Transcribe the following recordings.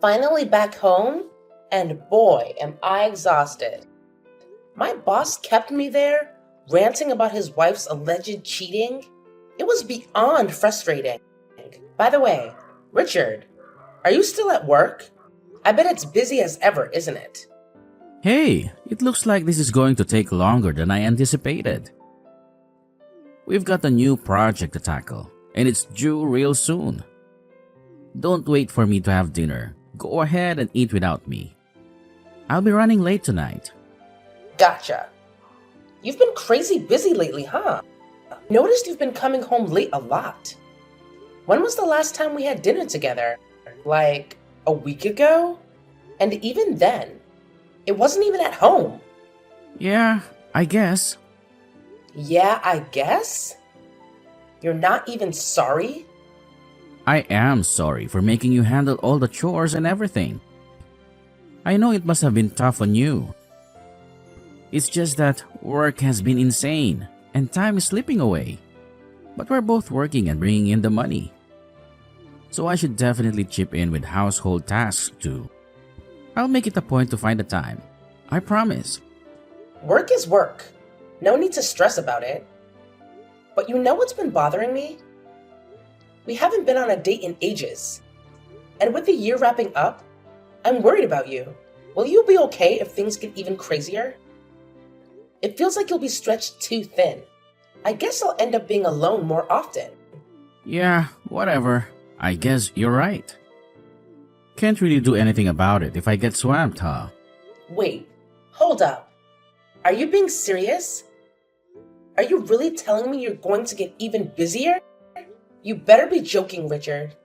finally back home, and boy, am I exhausted. My boss kept me there, ranting about his wife's alleged cheating. It was beyond frustrating. By the way, Richard, are you still at work? I bet it's busy as ever, isn't it? Hey, it looks like this is going to take longer than I anticipated. We've got a new project to tackle, and it's due real soon. Don't wait for me to have dinner. Go ahead and eat without me. I'll be running late tonight. Gotcha. You've been crazy busy lately, huh? Noticed you've been coming home late a lot. When was the last time we had dinner together? Like a week ago? And even then, it wasn't even at home. Yeah, I guess. Yeah, I guess? You're not even sorry? I am sorry for making you handle all the chores and everything. I know it must have been tough on you. It's just that work has been insane and time is slipping away. But we're both working and bringing in the money. So I should definitely chip in with household tasks too. I'll make it a point to find the time. I promise. Work is work. No need to stress about it. But you know what's been bothering me? We haven't been on a date in ages. And with the year wrapping up, I'm worried about you. Will you be okay if things get even crazier? It feels like you'll be stretched too thin. I guess I'll end up being alone more often. Yeah, whatever. I guess you're right. Can't really do anything about it if I get swamped, huh? Wait, hold up. Are you being serious? Are you really telling me you're going to get even busier? You better be joking, Richard.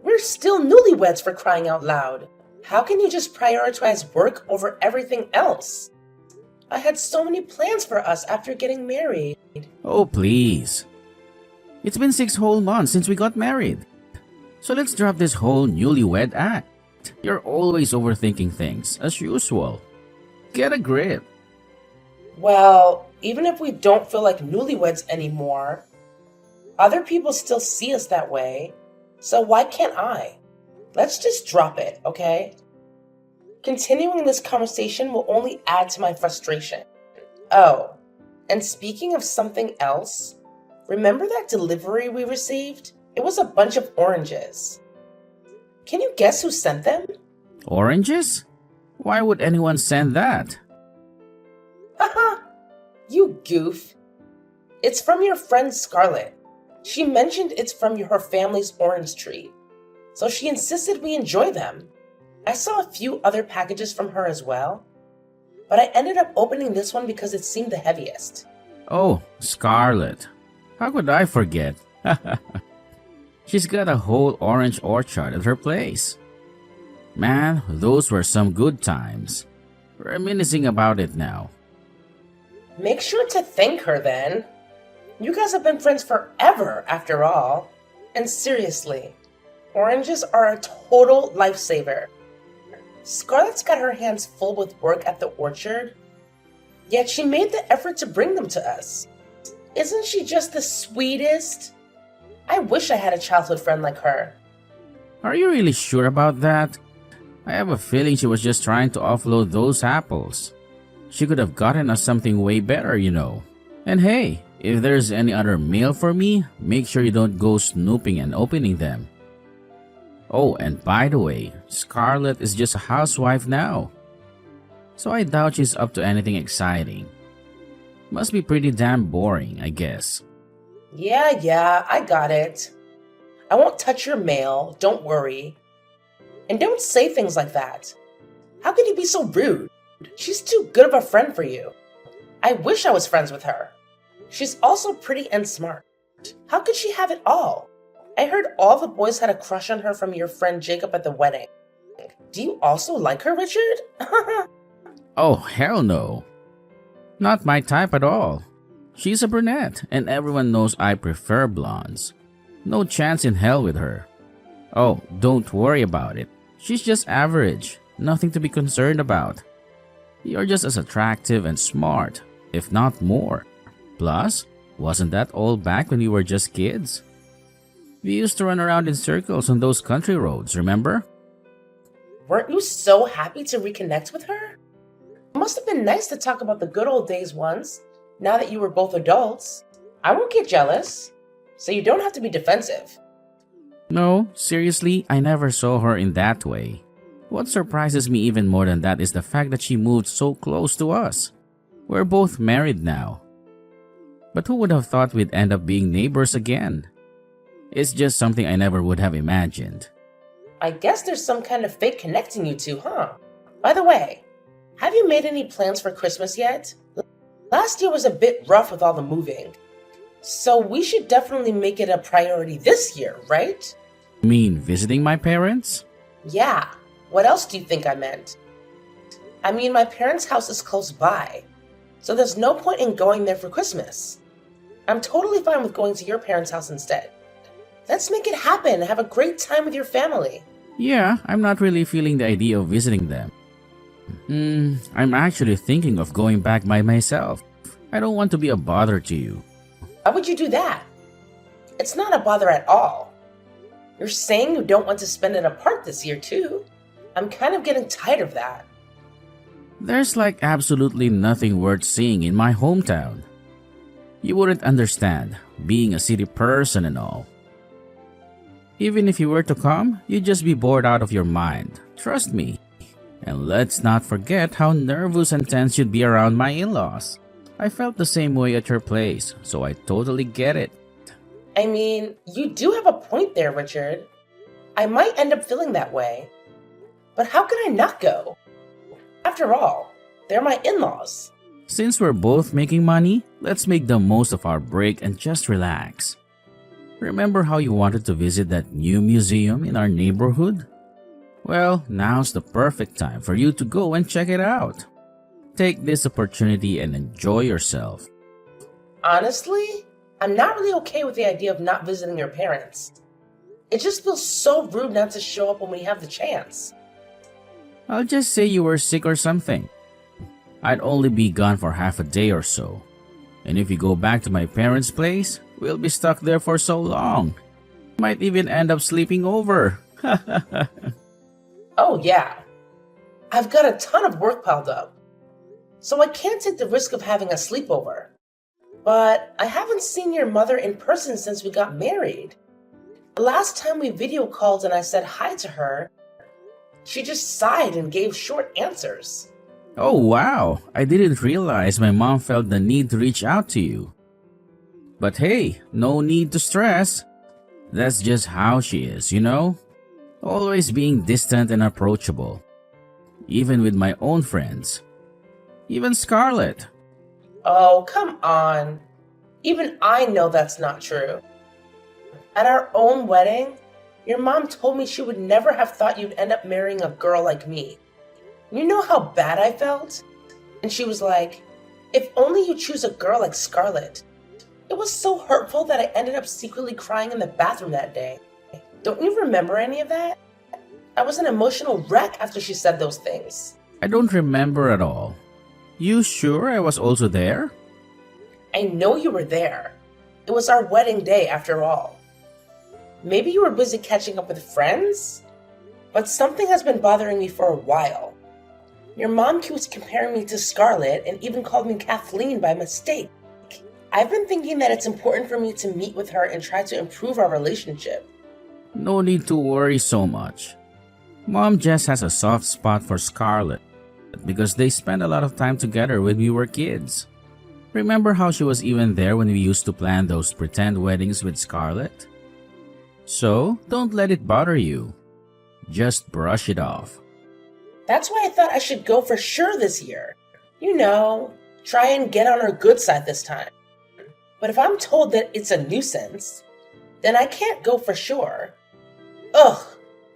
We're still newlyweds, for crying out loud. How can you just prioritize work over everything else? I had so many plans for us after getting married. Oh, please. It's been 6 whole months since we got married. So let's drop this whole newlywed act. You're always overthinking things, as usual. Get a grip. Well, even if we don't feel like newlyweds anymore, other people still see us that way, so why can't I? Let's just drop it, okay? Continuing this conversation will only add to my frustration. Oh, and speaking of something else, remember that delivery we received? It was a bunch of oranges. Can you guess who sent them? Oranges? Why would anyone send that? Haha, you goof. It's from your friend Scarlett. She mentioned it's from her family's orange tree, so she insisted we enjoy them. I saw a few other packages from her as well, but I ended up opening this one because it seemed the heaviest. Oh, Scarlett. How could I forget? She's got a whole orange orchard at her place. Man, those were some good times. Reminiscing about it now. Make sure to thank her then. You guys have been friends forever, after all. And seriously, oranges are a total lifesaver. Scarlett's got her hands full with work at the orchard, yet she made the effort to bring them to us. Isn't she just the sweetest? I wish I had a childhood friend like her. Are you really sure about that? I have a feeling she was just trying to offload those apples. She could have gotten us something way better, you know. And hey, if there's any other mail for me, make sure you don't go snooping and opening them. Oh, and by the way, Scarlett is just a housewife now. So I doubt she's up to anything exciting. Must be pretty damn boring, I guess. Yeah, I got it. I won't touch your mail, don't worry. And don't say things like that. How can you be so rude? She's too good of a friend for you. I wish I was friends with her. She's also pretty and smart. How could she have it all? I heard all the boys had a crush on her from your friend Jacob at the wedding. Do you also like her, Richard? Oh, hell no. Not my type at all. She's a brunette, and everyone knows I prefer blondes. No chance in hell with her. Oh, don't worry about it. She's just average. Nothing to be concerned about. You're just as attractive and smart, if not more. Plus, wasn't that all back when we were just kids? We used to run around in circles on those country roads, remember? Weren't you so happy to reconnect with her? It must have been nice to talk about the good old days once, now that you were both adults. I won't get jealous, so you don't have to be defensive. No, seriously, I never saw her in that way. What surprises me even more than that is the fact that she moved so close to us. We're both married now. But who would have thought we'd end up being neighbors again? It's just something I never would have imagined. I guess there's some kind of fate connecting you two, huh? By the way, have you made any plans for Christmas yet? Last year was a bit rough with all the moving, so we should definitely make it a priority this year, right? You mean visiting my parents? Yeah, what else do you think I meant? I mean, my parents' house is close by, so there's no point in going there for Christmas. I'm totally fine with going to your parents' house instead. Let's make it happen and have a great time with your family. Yeah, I'm not really feeling the idea of visiting them. I'm actually thinking of going back by myself. I don't want to be a bother to you. Why would you do that? It's not a bother at all. You're saying you don't want to spend it apart this year too. I'm kind of getting tired of that. There's like absolutely nothing worth seeing in my hometown. You wouldn't understand, being a city person and all. Even if you were to come, you'd just be bored out of your mind. Trust me. And let's not forget how nervous and tense you'd be around my in-laws. I felt the same way at your place, so I totally get it. I mean, you do have a point there, Richard. I might end up feeling that way. But how can I not go? After all, they're my in-laws. Since we're both making money, let's make the most of our break and just relax. Remember how you wanted to visit that new museum in our neighborhood? Well, now's the perfect time for you to go and check it out. Take this opportunity and enjoy yourself. Honestly, I'm not really okay with the idea of not visiting your parents. It just feels so rude not to show up when we have the chance. I'll just say you were sick or something. I'd only be gone for half a day or so. And if you go back to my parents' place, we'll be stuck there for so long. Might even end up sleeping over. Oh yeah, I've got a ton of work piled up, so I can't take the risk of having a sleepover. But I haven't seen your mother in person since we got married. The last time we video called and I said hi to her, she just sighed and gave short answers. Oh wow, I didn't realize my mom felt the need to reach out to you. But hey, no need to stress. That's just how she is, you know? Always being distant and approachable. Even with my own friends. Even Scarlett. Oh, come on. Even I know that's not true. At our own wedding, your mom told me she would never have thought you'd end up marrying a girl like me. You know how bad I felt? And she was like, if only you choose a girl like Scarlett. It was so hurtful that I ended up secretly crying in the bathroom that day. Don't you remember any of that? I was an emotional wreck after she said those things. I don't remember at all. You sure I was also there? I know you were there. It was our wedding day after all. Maybe you were busy catching up with friends? But something has been bothering me for a while. Your mom keeps comparing me to Scarlett and even called me Kathleen by mistake. I've been thinking that it's important for me to meet with her and try to improve our relationship. No need to worry so much. Mom just has a soft spot for Scarlett because they spent a lot of time together when we were kids. Remember how she was even there when we used to plan those pretend weddings with Scarlett? So, don't let it bother you. Just brush it off. That's why I thought I should go for sure this year. You know, try and get on her good side this time. But if I'm told that it's a nuisance, then I can't go for sure. Ugh,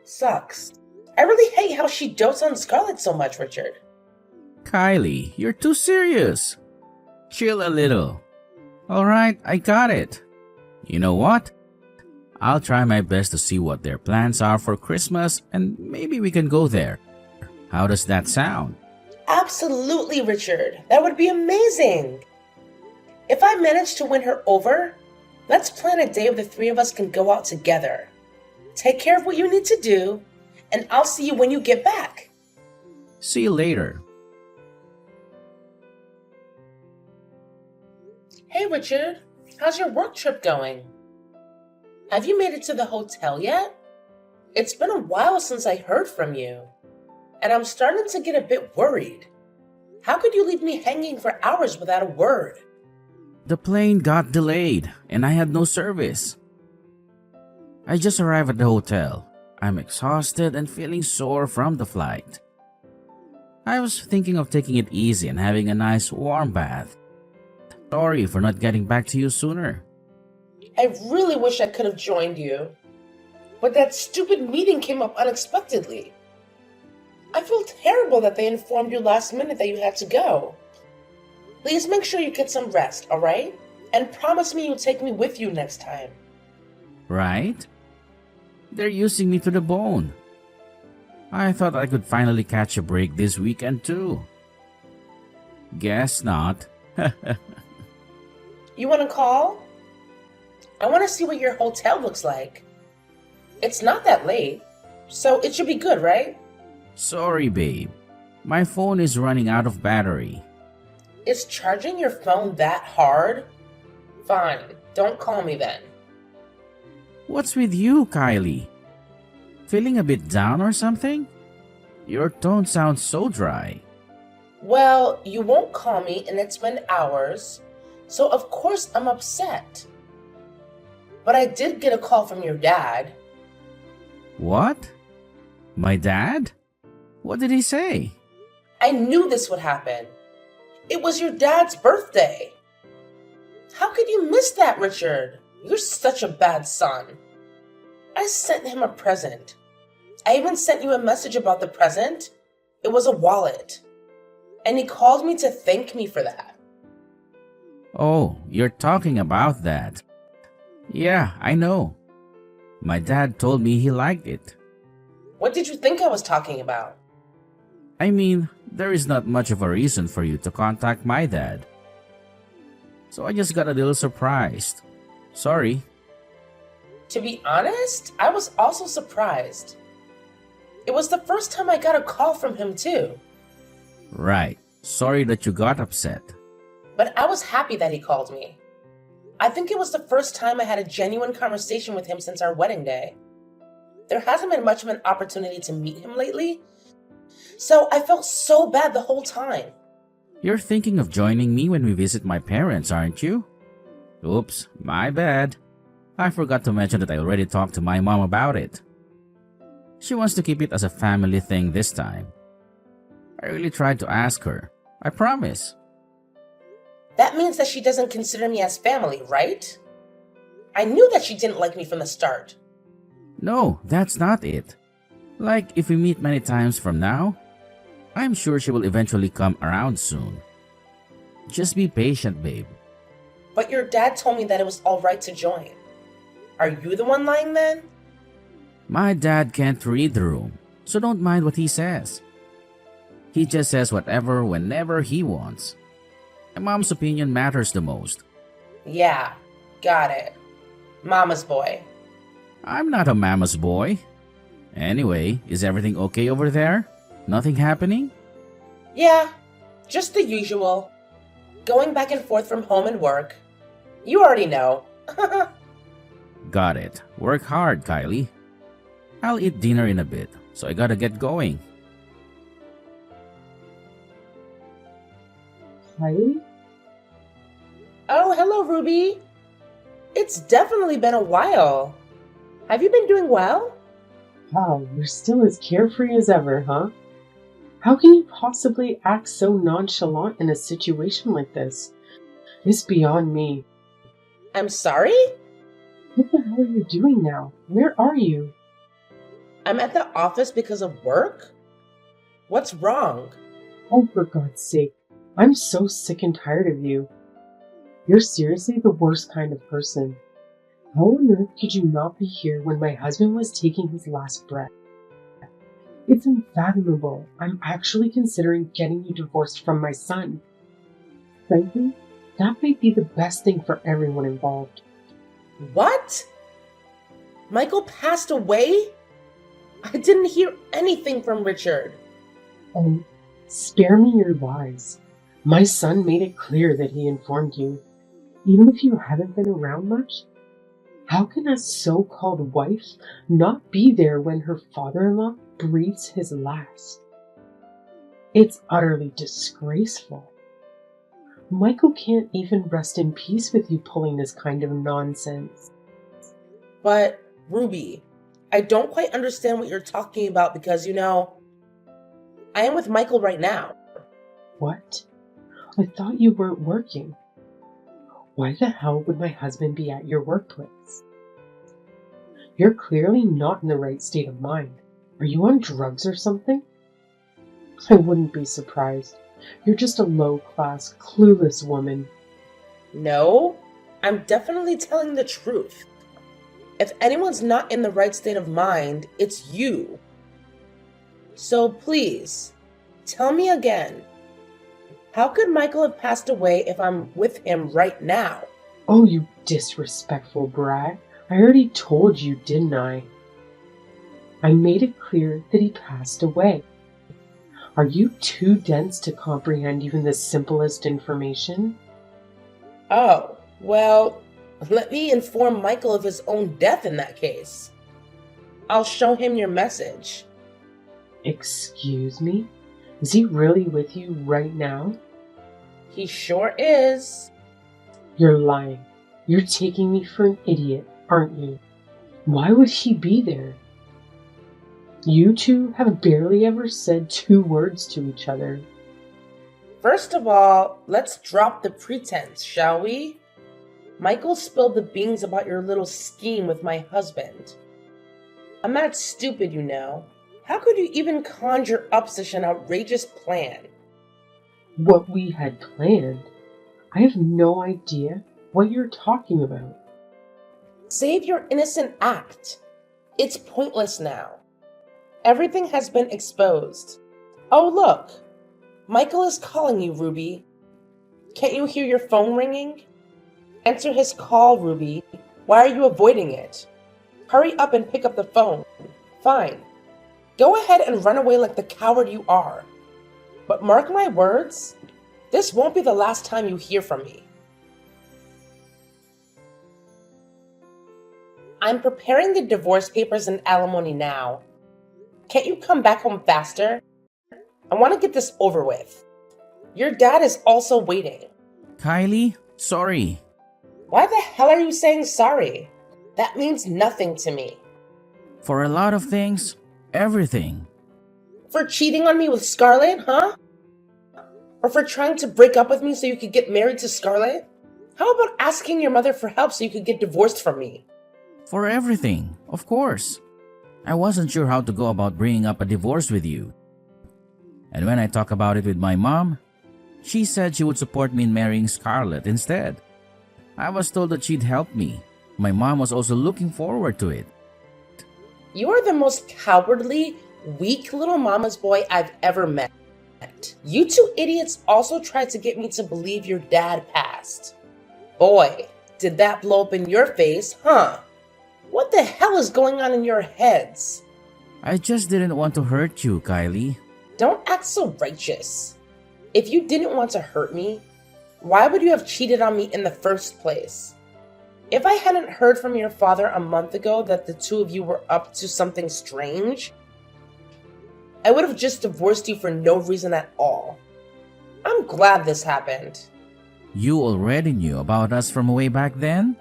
sucks. I really hate how she dotes on Scarlett so much, Richard. Kylie, you're too serious. Chill a little. Alright, I got it. You know what? I'll try my best to see what their plans are for Christmas and maybe we can go there. How does that sound? Absolutely, Richard. That would be amazing. If I manage to win her over, let's plan a day where the three of us can go out together. Take care of what you need to do, and I'll see you when you get back. See you later. Hey, Richard, how's your work trip going? Have you made it to the hotel yet? It's been a while since I heard from you, and I'm starting to get a bit worried. How could you leave me hanging for hours without a word? The plane got delayed and I had no service. I just arrived at the hotel. I'm exhausted and feeling sore from the flight. I was thinking of taking it easy and having a nice warm bath. Sorry for not getting back to you sooner. I really wish I could have joined you, but that stupid meeting came up unexpectedly. I feel terrible that they informed you last minute that you had to go. Please make sure you get some rest, alright? And promise me you'll take me with you next time. Right? They're using me to the bone. I thought I could finally catch a break this weekend too. Guess not. You want to call? I want to see what your hotel looks like. It's not that late, so it should be good, right? Sorry, babe. My phone is running out of battery. Is charging your phone that hard? Fine, don't call me then. What's with you, Kylie? Feeling a bit down or something? Your tone sounds so dry. Well, you won't call me and it's been hours, so of course I'm upset. But I did get a call from your dad. What? My dad? What did he say? I knew this would happen. It was your dad's birthday. How could you miss that, Richard? You're such a bad son. I sent him a present. I even sent you a message about the present. It was a wallet. And he called me to thank me for that. Oh, you're talking about that. Yeah, I know. My dad told me he liked it. What did you think I was talking about? I mean, there is not much of a reason for you to contact my dad. So I just got a little surprised. Sorry. To be honest, I was also surprised. It was the first time I got a call from him too. Right. Sorry that you got upset. But I was happy that he called me. I think it was the first time I had a genuine conversation with him since our wedding day. There hasn't been much of an opportunity to meet him lately, so I felt so bad the whole time. You're thinking of joining me when we visit my parents, aren't you? Oops, my bad. I forgot to mention that I already talked to my mom about it. She wants to keep it as a family thing this time. I really tried to ask her. I promise. That means that she doesn't consider me as family, right? I knew that she didn't like me from the start. No, that's not it. Like, if we meet many times from now, I'm sure she will eventually come around soon. Just be patient, babe. But your dad told me that it was alright to join. Are you the one lying then? My dad can't read the room, so don't mind what he says. He just says whatever whenever he wants. My mom's opinion matters the most. Yeah, got it. Mama's boy. I'm not a mama's boy. Anyway, is everything okay over there? Nothing happening? Yeah, just the usual. Going back and forth from home and work. You already know. Got it. Work hard, Kylie. I'll eat dinner in a bit, so I gotta get going. Kylie? Oh, hello, Ruby. It's definitely been a while. Have you been doing well? Wow, you're still as carefree as ever, huh? How can you possibly act so nonchalant in a situation like this? It's beyond me. I'm sorry? What the hell are you doing now? Where are you? I'm at the office because of work? What's wrong? Oh, for God's sake. I'm so sick and tired of you. You're seriously the worst kind of person. How on earth could you not be here when my husband was taking his last breath? It's unfathomable. I'm actually considering getting you divorced from my son. Frankly, that might be the best thing for everyone involved. What? Michael passed away? I didn't hear anything from Richard. Oh, spare me your lies. My son made it clear that he informed you. Even if you haven't been around much, how can a so-called wife not be there when her father-in-law breathes his last? It's utterly disgraceful. Michael can't even rest in peace with you pulling this kind of nonsense. But, Ruby, I don't quite understand what you're talking about because, I am with Michael right now. What? I thought you weren't working. Why the hell would my husband be at your workplace? You're clearly not in the right state of mind. Are you on drugs or something? I wouldn't be surprised. You're just a low-class, clueless woman. No, I'm definitely telling the truth. If anyone's not in the right state of mind, it's you. So please, tell me again. How could Michael have passed away if I'm with him right now? Oh, you disrespectful brat. I already told you, didn't I? I made it clear that he passed away. Are you too dense to comprehend even the simplest information? Oh, well, let me inform Michael of his own death in that case. I'll show him your message. Excuse me? Is he really with you right now? He sure is. You're lying. You're taking me for an idiot, aren't you? Why would he be there? You two have barely ever said 2 words to each other. First of all, let's drop the pretense, shall we? Michael spilled the beans about your little scheme with my husband. I'm not stupid, How could you even conjure up such an outrageous plan? What we had planned? I have no idea what you're talking about. Save your innocent act. It's pointless now. Everything has been exposed. Oh, look. Michael is calling you, Ruby. Can't you hear your phone ringing? Answer his call, Ruby. Why are you avoiding it? Hurry up and pick up the phone. Fine. Go ahead and run away like the coward you are. But mark my words, this won't be the last time you hear from me. I'm preparing the divorce papers and alimony now. Can't you come back home faster? I want to get this over with. Your dad is also waiting. Kylie, sorry. Why the hell are you saying sorry? That means nothing to me. For a lot of things, everything. For cheating on me with Scarlett, huh? Or for trying to break up with me so you could get married to Scarlett? How about asking your mother for help so you could get divorced from me? For everything, of course. I wasn't sure how to go about bringing up a divorce with you. And when I talked about it with my mom, she said she would support me in marrying Scarlett instead. I was told that she'd help me. My mom was also looking forward to it. You are the most cowardly, weak little mama's boy I've ever met. You two idiots also tried to get me to believe your dad passed. Boy, did that blow up in your face, huh? What the hell is going on in your heads? I just didn't want to hurt you, Kylie. Don't act so righteous. If you didn't want to hurt me, why would you have cheated on me in the first place? If I hadn't heard from your father a month ago that the two of you were up to something strange, I would have just divorced you for no reason at all. I'm glad this happened. You already knew about us from way back then?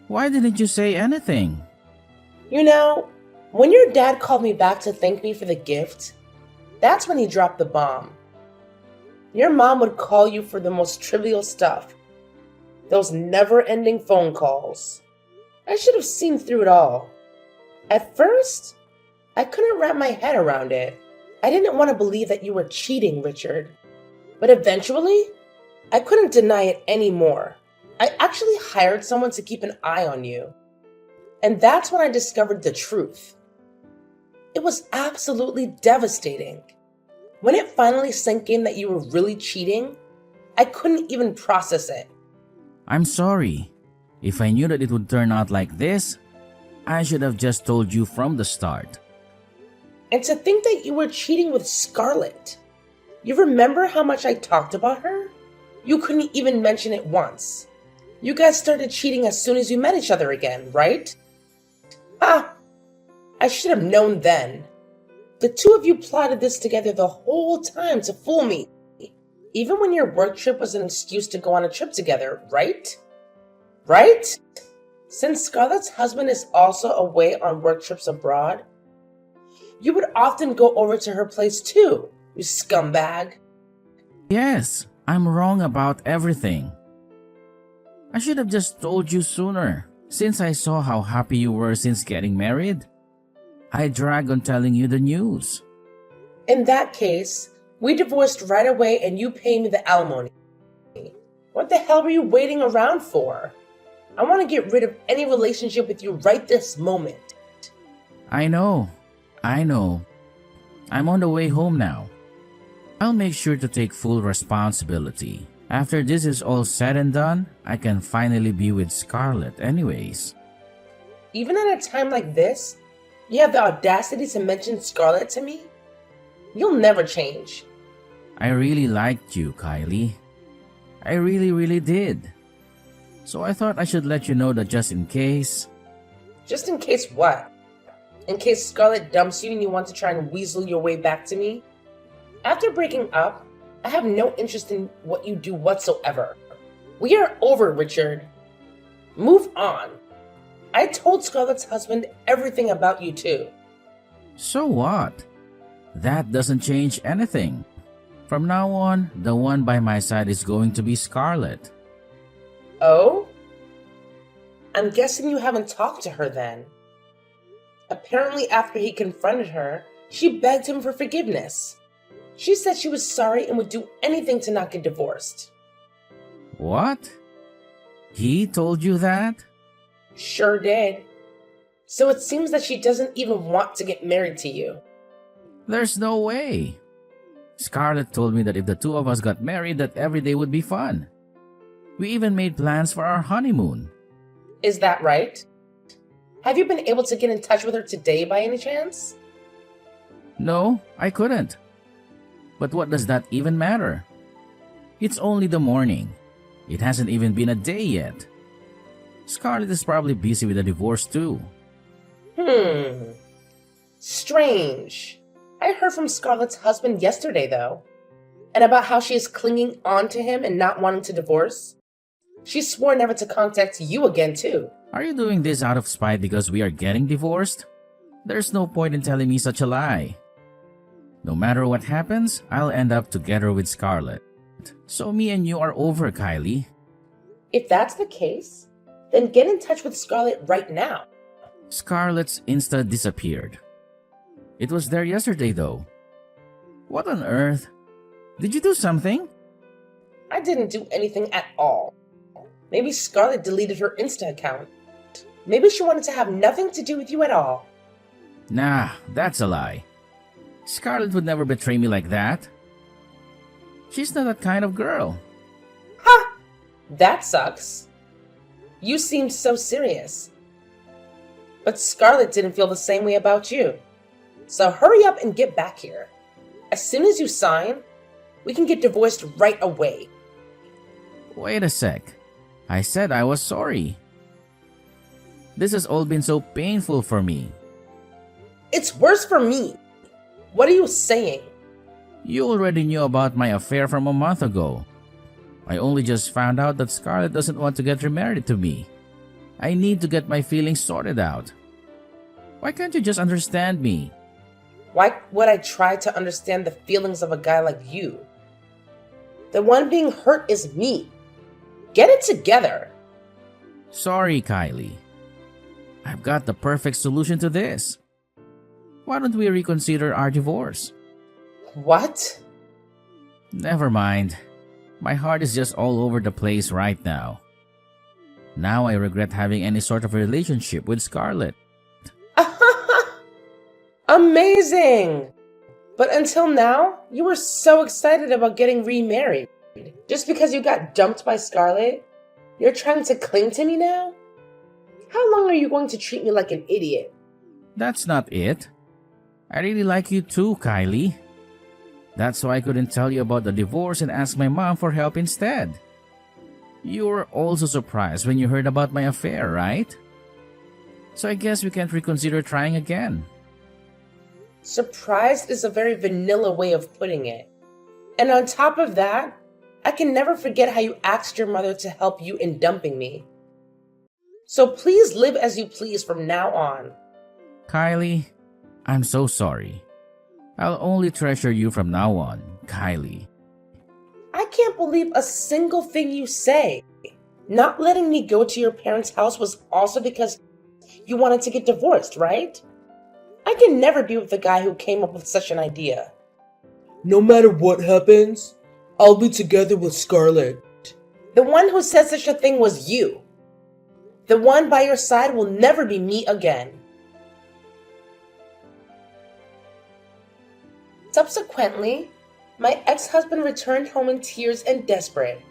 Why didn't you say anything? When your dad called me back to thank me for the gift, that's when he dropped the bomb. Your mom would call you for the most trivial stuff. Those never-ending phone calls. I should have seen through it all. At first, I couldn't wrap my head around it. I didn't want to believe that you were cheating, Richard. But eventually, I couldn't deny it anymore. I actually hired someone to keep an eye on you. And that's when I discovered the truth. It was absolutely devastating. When it finally sank in that you were really cheating, I couldn't even process it. I'm sorry. If I knew that it would turn out like this, I should have just told you from the start. And to think that you were cheating with Scarlett. You remember how much I talked about her? You couldn't even mention it once. You guys started cheating as soon as you met each other again, right? Ah, I should have known then. The two of you plotted this together the whole time to fool me. Even when your work trip was an excuse to go on a trip together, right? Right? Since Scarlett's husband is also away on work trips abroad, you would often go over to her place too, you scumbag. Yes, I'm wrong about everything. I should have just told you sooner, since I saw how happy you were since getting married. I drag on telling you the news. In that case, we divorced right away and you pay me the alimony. What the hell were you waiting around for? I want to get rid of any relationship with you right this moment. I know. I'm on the way home now. I'll make sure to take full responsibility. After this is all said and done, I can finally be with Scarlett anyways. Even at a time like this, you have the audacity to mention Scarlett to me? You'll never change. I really liked you, Kylie. I really did. So I thought I should let you know that just in case... Just in case what? In case Scarlett dumps you and you want to try and weasel your way back to me? After breaking up, I have no interest in what you do whatsoever. We are over, Richard. Move on. I told Scarlett's husband everything about you too. So what? That doesn't change anything. From now on, the one by my side is going to be Scarlett. Oh? I'm guessing you haven't talked to her then. Apparently after he confronted her, she begged him for forgiveness. She said she was sorry and would do anything to not get divorced. What? He told you that? Sure did. So it seems that she doesn't even want to get married to you. There's no way. Scarlett told me that if the two of us got married, that every day would be fun. We even made plans for our honeymoon. Is that right? Have you been able to get in touch with her today by any chance? No, I couldn't. But what does that even matter? It's only the morning. It hasn't even been a day yet. Scarlett is probably busy with the divorce too. Strange. I heard from Scarlett's husband yesterday though, and about how she is clinging on to him and not wanting to divorce. She swore never to contact you again too. Are you doing this out of spite because we are getting divorced? There's no point in telling me such a lie. No matter what happens, I'll end up together with Scarlett. So me and you are over, Kylie. If that's the case, then get in touch with Scarlett right now. Scarlett's Insta disappeared. It was there yesterday though. What on earth? Did you do something? I didn't do anything at all. Maybe Scarlett deleted her Insta account. Maybe she wanted to have nothing to do with you at all. Nah, that's a lie. Scarlett would never betray me like that. She's not that kind of girl. Ha! That sucks. You seemed so serious. But Scarlett didn't feel the same way about you. So hurry up and get back here. As soon as you sign, we can get divorced right away. Wait a sec. I said I was sorry. This has all been so painful for me. It's worse for me. What are you saying? You already knew about my affair from a month ago. I only just found out that Scarlett doesn't want to get remarried to me. I need to get my feelings sorted out. Why can't you just understand me? Why would I try to understand the feelings of a guy like you? The one being hurt is me. Get it together. Sorry, Kylie. I've got the perfect solution to this. Why don't we reconsider our divorce? What? Never mind. My heart is just all over the place right now. Now I regret having any sort of relationship with Scarlett. Amazing! But until now, you were so excited about getting remarried. Just because you got dumped by Scarlett, you're trying to cling to me now? How long are you going to treat me like an idiot? That's not it. I really like you too, Kylie. That's why I couldn't tell you about the divorce and ask my mom for help instead. You were also surprised when you heard about my affair, right? So I guess we can't reconsider trying again. Surprised is a very vanilla way of putting it. And on top of that, I can never forget how you asked your mother to help you in dumping me. So please live as you please from now on. Kylie, I'm so sorry. I'll only treasure you from now on, Kylie. I can't believe a single thing you say. Not letting me go to your parents' house was also because you wanted to get divorced, right? I can never be with the guy who came up with such an idea. No matter what happens, I'll be together with Scarlett. The one who said such a thing was you. The one by your side will never be me again. Subsequently, my ex-husband returned home in tears and desperate,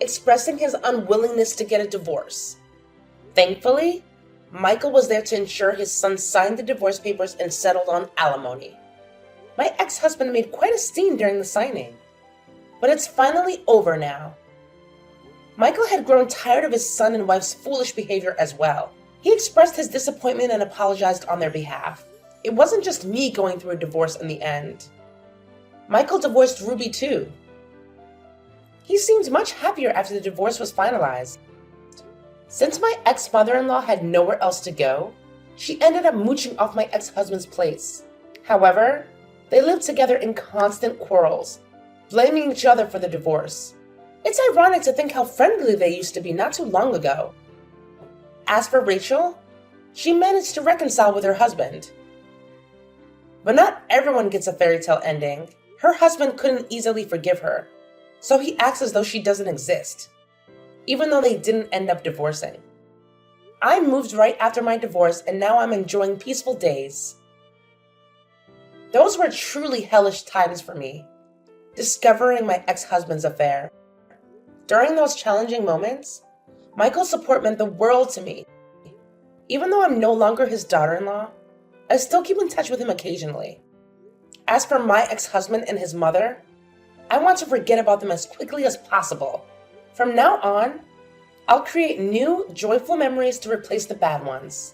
expressing his unwillingness to get a divorce. Thankfully, Michael was there to ensure his son signed the divorce papers and settled on alimony. My ex-husband made quite a scene during the signing, but it's finally over now. Michael had grown tired of his son and wife's foolish behavior as well. He expressed his disappointment and apologized on their behalf. It wasn't just me going through a divorce in the end. Michael divorced Ruby too. He seemed much happier after the divorce was finalized. Since my ex-mother-in-law had nowhere else to go, she ended up mooching off my ex-husband's place. However, they lived together in constant quarrels, blaming each other for the divorce. It's ironic to think how friendly they used to be not too long ago. As for Rachel, she managed to reconcile with her husband. But not everyone gets a fairy tale ending. Her husband couldn't easily forgive her, so he acts as though she doesn't exist, even though they didn't end up divorcing. I moved right after my divorce and now I'm enjoying peaceful days. Those were truly hellish times for me, discovering my ex-husband's affair. During those challenging moments, Michael's support meant the world to me. Even though I'm no longer his daughter-in-law, I still keep in touch with him occasionally. As for my ex-husband and his mother, I want to forget about them as quickly as possible. From now on, I'll create new, joyful memories to replace the bad ones.